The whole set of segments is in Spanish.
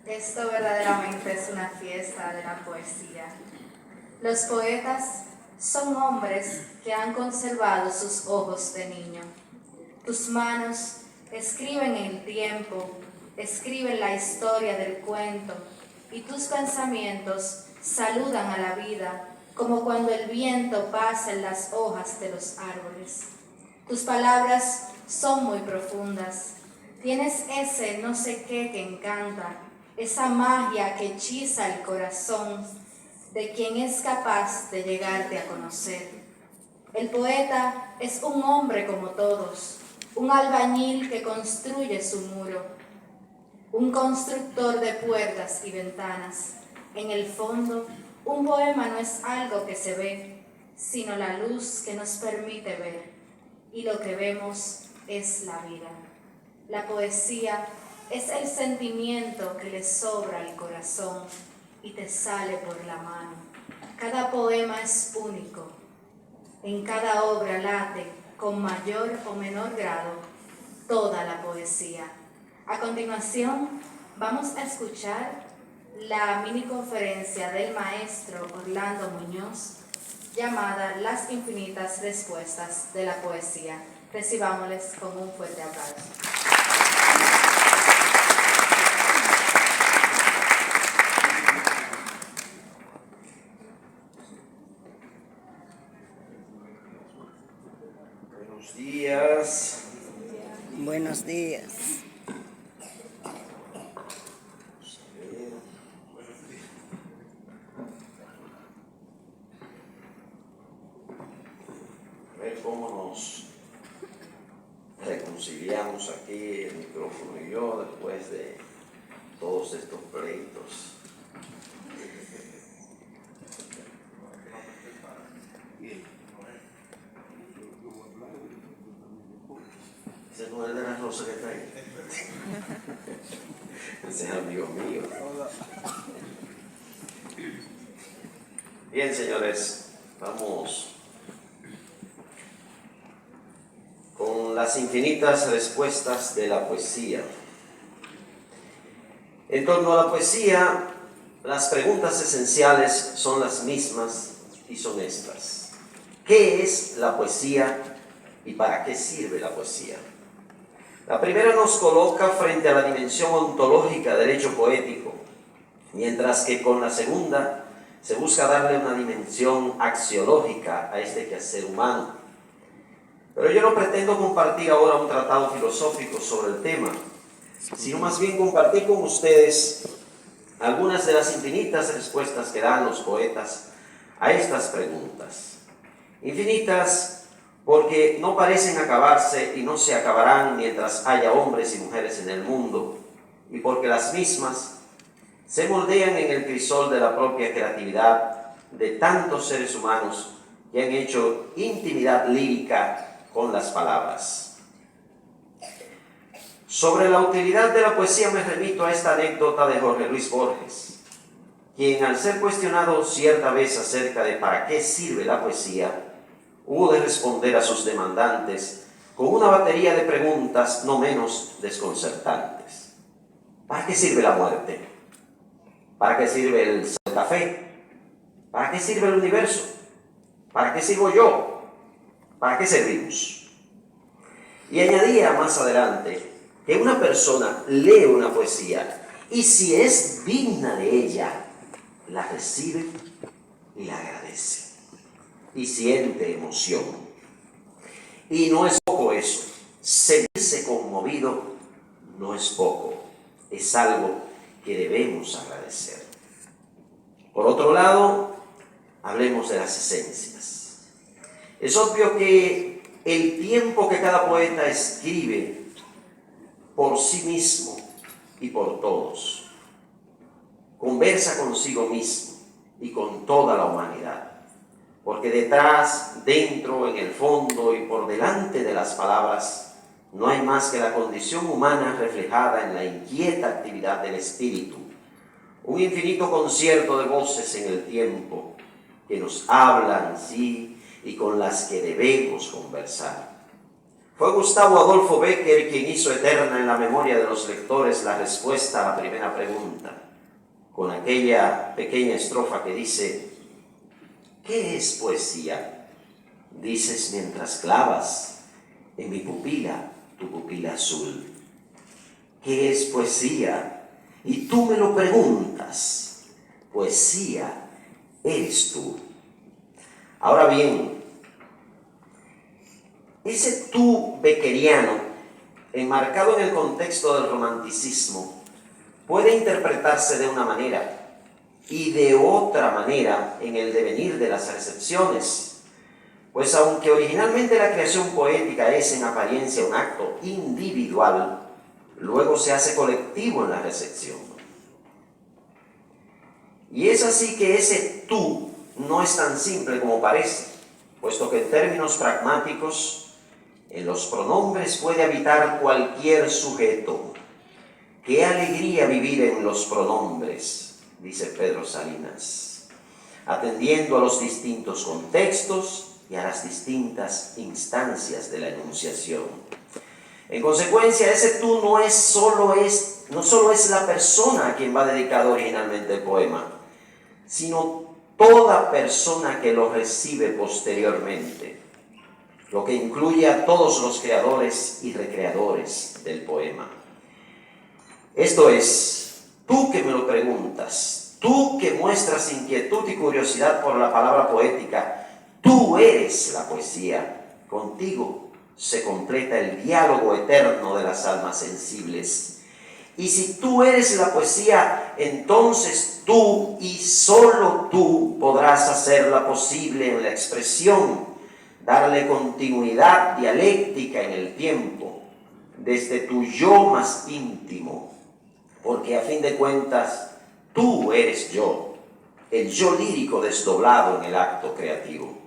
Esto verdaderamente es una fiesta de la poesía. Los poetas son hombres que han conservado sus ojos de niño. Tus manos escriben el tiempo, escriben la historia del cuento, y tus pensamientos saludan a la vida como cuando el viento pasa en las hojas de los árboles. Tus palabras son muy profundas. Tienes ese no sé qué que encanta, esa magia que hechiza el corazón de quien es capaz de llegarte a conocer. El poeta es un hombre como todos, un albañil que construye su muro, un constructor de puertas y ventanas. En el fondo, un poema no es algo que se ve, sino la luz que nos permite ver, y lo que vemos es la vida. La poesía es el sentimiento que le sobra al corazón y te sale por la mano. Cada poema es único. En cada obra late, con mayor o menor grado, toda la poesía. A continuación, vamos a escuchar la miniconferencia del maestro Orlando Muñoz, llamada Las infinitas respuestas de la poesía. Recibámosles con un fuerte aplauso. Buenos días. Buenos días. A ver cómo nos reconciliamos aquí, el micrófono y yo, después de todos estos pleitos. Ese no es de la rosa que está ahí. Ese es amigo mío. Bien, señores, vamos con las infinitas respuestas de la poesía. En torno a la poesía, las preguntas esenciales son las mismas y son estas. ¿Qué es la poesía y para qué sirve la poesía? La primera nos coloca frente a la dimensión ontológica del hecho poético, mientras que con la segunda se busca darle una dimensión axiológica a este quehacer humano. Pero yo no pretendo compartir ahora un tratado filosófico sobre el tema, sino más bien compartir con ustedes algunas de las infinitas respuestas que dan los poetas a estas preguntas. Infinitas porque no parecen acabarse y no se acabarán mientras haya hombres y mujeres en el mundo, y porque las mismas se moldean en el crisol de la propia creatividad de tantos seres humanos que han hecho intimidad lírica con las palabras. Sobre la utilidad de la poesía me remito a esta anécdota de Jorge Luis Borges, quien al ser cuestionado cierta vez acerca de para qué sirve la poesía, hubo de responder a sus demandantes con una batería de preguntas no menos desconcertantes. ¿Para qué sirve la muerte? ¿Para qué sirve el café? ¿Para qué sirve el universo? ¿Para qué sirvo yo? ¿Para qué servimos? Y añadía más adelante que una persona lee una poesía y si es digna de ella, la recibe y la agradece y siente emoción. Y no es poco eso, sentirse conmovido no es poco, es algo que debemos agradecer. Por otro lado, hablemos de las esencias. Es obvio que el tiempo que cada poeta escribe por sí mismo y por todos, conversa consigo mismo y con toda la humanidad. Porque detrás, dentro, en el fondo y por delante de las palabras, no hay más que la condición humana reflejada en la inquieta actividad del espíritu. Un infinito concierto de voces en el tiempo que nos hablan, sí, y con las que debemos conversar. Fue Gustavo Adolfo Bécquer quien hizo eterna en la memoria de los lectores la respuesta a la primera pregunta, con aquella pequeña estrofa que dice: ¿qué es poesía? Dices mientras clavas en mi pupila tu pupila azul. ¿Qué es poesía? Y tú me lo preguntas. Poesía eres tú. Ahora bien, ese tú beckeriano, enmarcado en el contexto del romanticismo, puede interpretarse de una manera y de otra manera en el devenir de las recepciones. Pues aunque originalmente la creación poética es en apariencia un acto individual, luego se hace colectivo en la recepción. Y es así que ese tú no es tan simple como parece, puesto que en términos pragmáticos, en los pronombres puede habitar cualquier sujeto. ¡Qué alegría vivir en los pronombres!, dice Pedro Salinas, atendiendo a los distintos contextos y a las distintas instancias de la enunciación. En consecuencia, ese tú no solo es la persona a quien va dedicado originalmente el poema, sino toda persona que lo recibe posteriormente, lo que incluye a todos los creadores y recreadores del poema. Esto es, tú que me lo preguntas, tú que muestras inquietud y curiosidad por la palabra poética, tú eres la poesía. Contigo se completa el diálogo eterno de las almas sensibles. Y si tú eres la poesía, entonces tú y solo tú podrás hacerla posible en la expresión, darle continuidad dialéctica en el tiempo, desde tu yo más íntimo, porque a fin de cuentas tú eres yo, el yo lírico desdoblado en el acto creativo.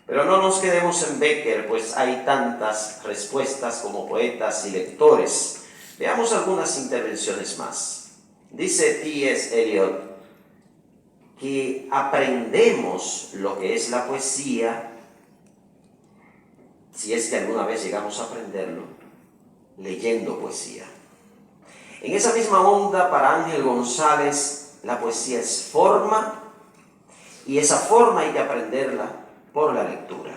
Pero no nos quedemos en Bécquer, pues hay tantas respuestas como poetas y lectores. Veamos algunas intervenciones más. Dice T.S. Eliot que aprendemos lo que es la poesía, si es que alguna vez llegamos a aprenderlo, leyendo poesía. En esa misma onda, para Ángel González, la poesía es forma, y esa forma hay que aprenderla por la lectura.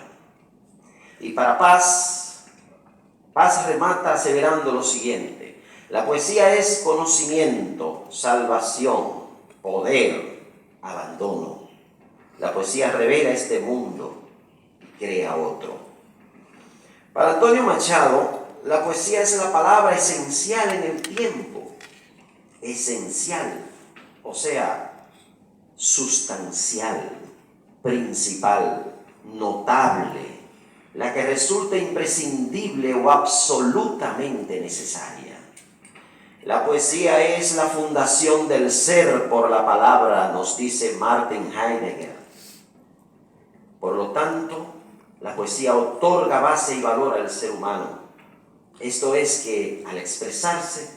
Y para Paz remata aseverando lo siguiente: la poesía es conocimiento, salvación, poder, abandono. La poesía revela este mundo y crea otro. Para Antonio Machado, la poesía es la palabra esencial en el tiempo. Esencial, o sea, sustancial, principal, notable, la que resulta imprescindible o absolutamente necesaria. La poesía es la fundación del ser por la palabra, nos dice Martin Heidegger. Por lo tanto, la poesía otorga base y valor al ser humano. Esto es que, al expresarse,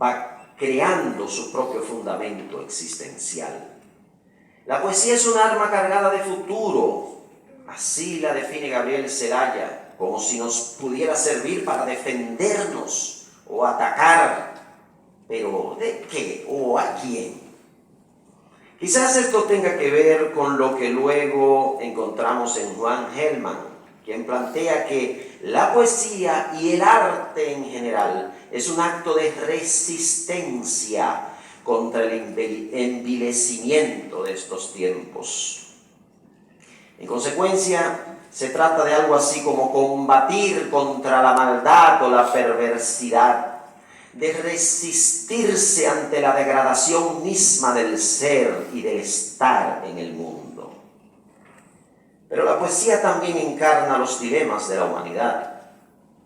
va creando su propio fundamento existencial. La poesía es un arma cargada de futuro, así la define Gabriel Zelaya, como si nos pudiera servir para defendernos o atacar. ¿Pero de qué o a quién? Quizás esto tenga que ver con lo que luego encontramos en Juan Gelman, quien plantea que la poesía y el arte en general es un acto de resistencia contra el envilecimiento de estos tiempos. En consecuencia, se trata de algo así como combatir contra la maldad o la perversidad, de resistirse ante la degradación misma del ser y del estar en el mundo. Pero la poesía también encarna los dilemas de la humanidad.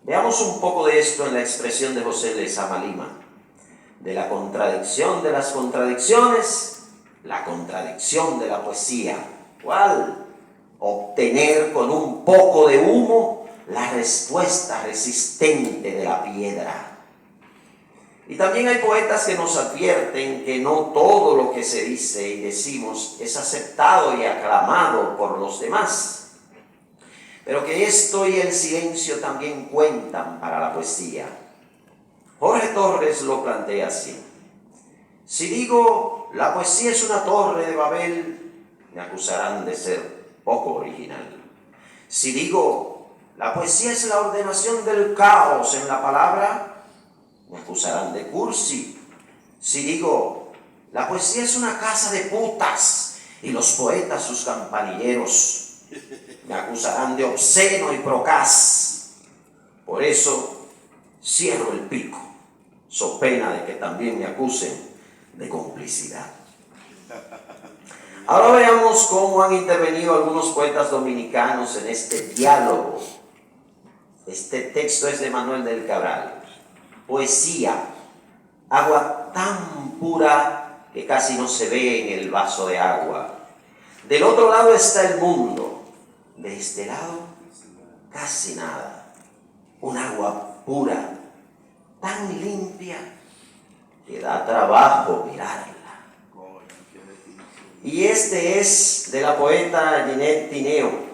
Veamos un poco de esto en la expresión de José Lezama Lima. De la contradicción de las contradicciones, la contradicción de la poesía. ¿Cuál? Obtener con un poco de humo la respuesta resistente de la piedra. Y también hay poetas que nos advierten que no todo lo que se dice y decimos es aceptado y aclamado por los demás. pero que esto y el silencio también cuentan para la poesía. Jorge Torres lo plantea así: si digo la poesía es una torre de Babel, me acusarán de ser poco original. Si digo la poesía es la ordenación del caos en la palabra, me acusarán de cursi. Si digo la poesía es una casa de putas y los poetas sus campanilleros, me acusarán de obsceno y procaz. Por eso cierro el pico, so pena de que también me acusen de complicidad. Ahora veamos cómo han intervenido algunos poetas dominicanos en este diálogo. Este texto es de Manuel del Cabral. Poesía, agua tan pura que casi no se ve en el vaso de agua. Del otro lado está el mundo, de este lado casi nada. Un agua pura, tan limpia que da trabajo mirarla. Y este es de la poeta Ginette Tineo.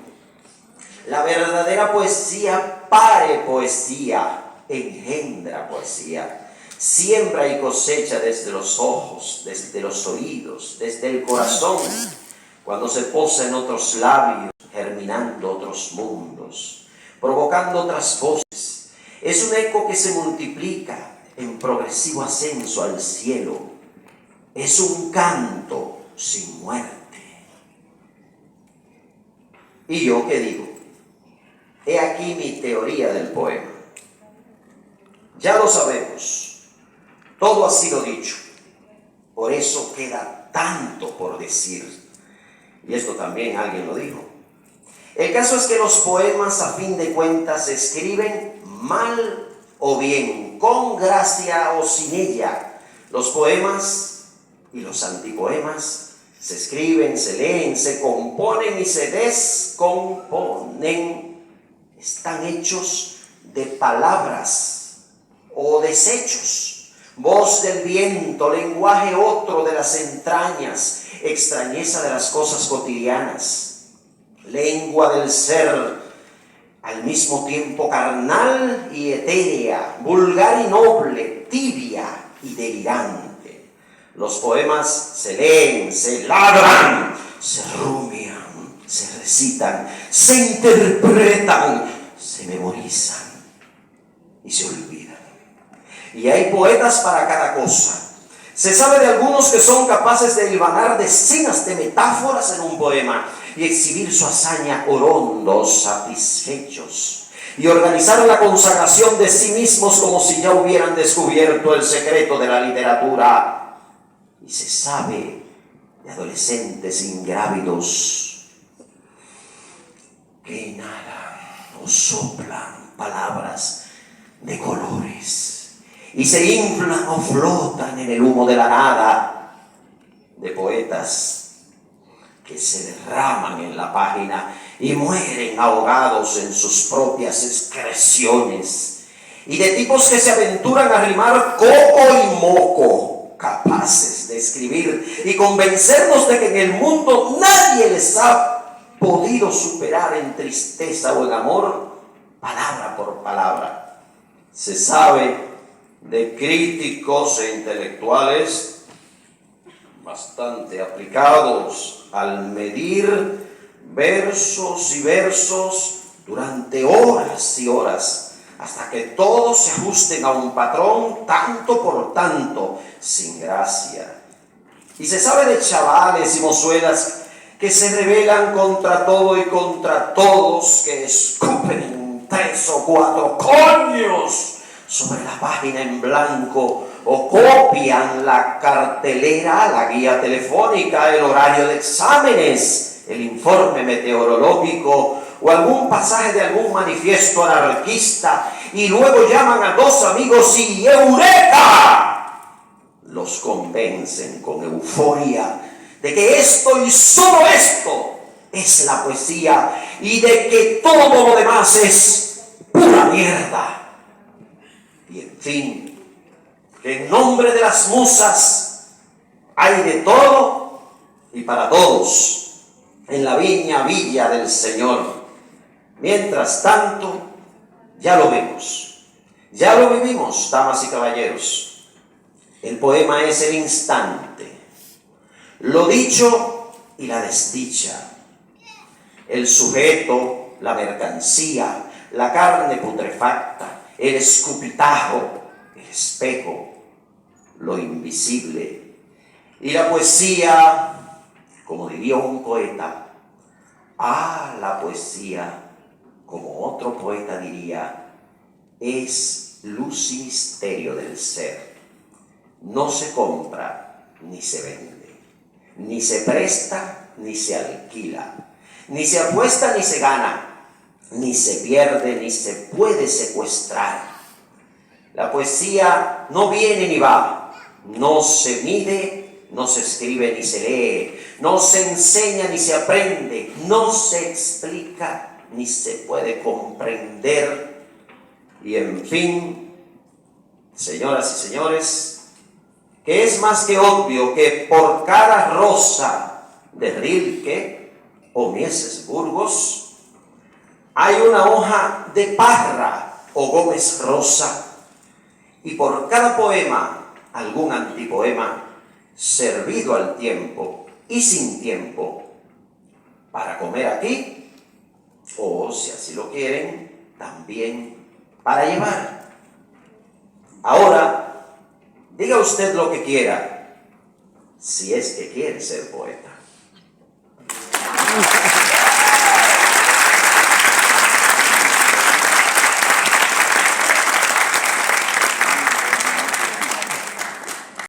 La verdadera poesía pare poesía, engendra poesía, siembra y cosecha desde los ojos, desde los oídos, desde el corazón, cuando se posa en otros labios, germinando otros mundos, provocando otras voces. Es un eco que se multiplica en progresivo ascenso al cielo. Es un canto sin muerte. ¿Y yo qué digo? He aquí mi teoría del poema. Ya lo sabemos, todo ha sido dicho, por eso queda tanto por decir. Y esto también alguien lo dijo. El caso es que los poemas, a fin de cuentas, se escriben mal o bien, con gracia o sin ella. Los poemas y los antipoemas se escriben, se leen, se componen y se descomponen. Están hechos de palabras o desechos, voz del viento, lenguaje otro de las entrañas, extrañeza de las cosas cotidianas, lengua del ser, al mismo tiempo carnal y etérea, vulgar y noble, tibia y delirante. Los poemas se leen, se ladran, se rumian, se recitan, se interpretan, se memorizan y se olvidan. Y hay poetas para cada cosa. Se sabe de algunos que son capaces de hilvanar decenas de metáforas en un poema y exhibir su hazaña orondos, satisfechos, y organizar la consagración de sí mismos como si ya hubieran descubierto el secreto de la literatura. Y se sabe de adolescentes ingrávidos que inhalan o soplan palabras de colores y se inflan o flotan en el humo de la nada, de poetas que se derraman en la página y mueren ahogados en sus propias excreciones, y de tipos que se aventuran a rimar coco y moco, capaces de escribir y convencernos de que en el mundo nadie les ha podido superar en tristeza o en amor, palabra por palabra. Se sabe de críticos e intelectuales bastante aplicados al medir versos y versos durante horas y horas, hasta que todos se ajusten a un patrón tanto por tanto, sin gracia. Y se sabe de chavales y mozuelas que se rebelan contra todo y contra todos, que escupen 3 o 4 coños sobre la página en blanco, o copian la cartelera, la guía telefónica, el horario de exámenes, el informe meteorológico o algún pasaje de algún manifiesto anarquista, y luego llaman a 2 amigos y ¡eureka!, los convencen con euforia de que esto y solo esto es la poesía y de que todo lo demás es pura mierda. Y en fin, que en nombre de las musas hay de todo y para todos en la viña villa del Señor. Mientras tanto, ya lo vemos, ya lo vivimos, damas y caballeros. El poema es el instante, lo dicho y la desdicha, el sujeto, la mercancía, la carne putrefacta, el escupitajo, el espejo, lo invisible. Y la poesía, como diría un poeta, la poesía, como otro poeta diría, es luz y misterio del ser. No se compra ni se vende, ni se presta ni se alquila, ni se apuesta ni se gana, ni se pierde ni se puede secuestrar. La poesía no viene ni va, no se mide, no se escribe ni se lee, no se enseña ni se aprende, no se explica ni se puede comprender. Y en fin, señoras y señores, que es más que obvio que por cada rosa de Rilke o Mieses Burgos hay una hoja de Parra o Gómez Rosa, y por cada poema algún antipoema servido al tiempo y sin tiempo para comer aquí, o si así lo quieren, también para llevar. Ahora, diga usted lo que quiera, si es que quiere ser poeta.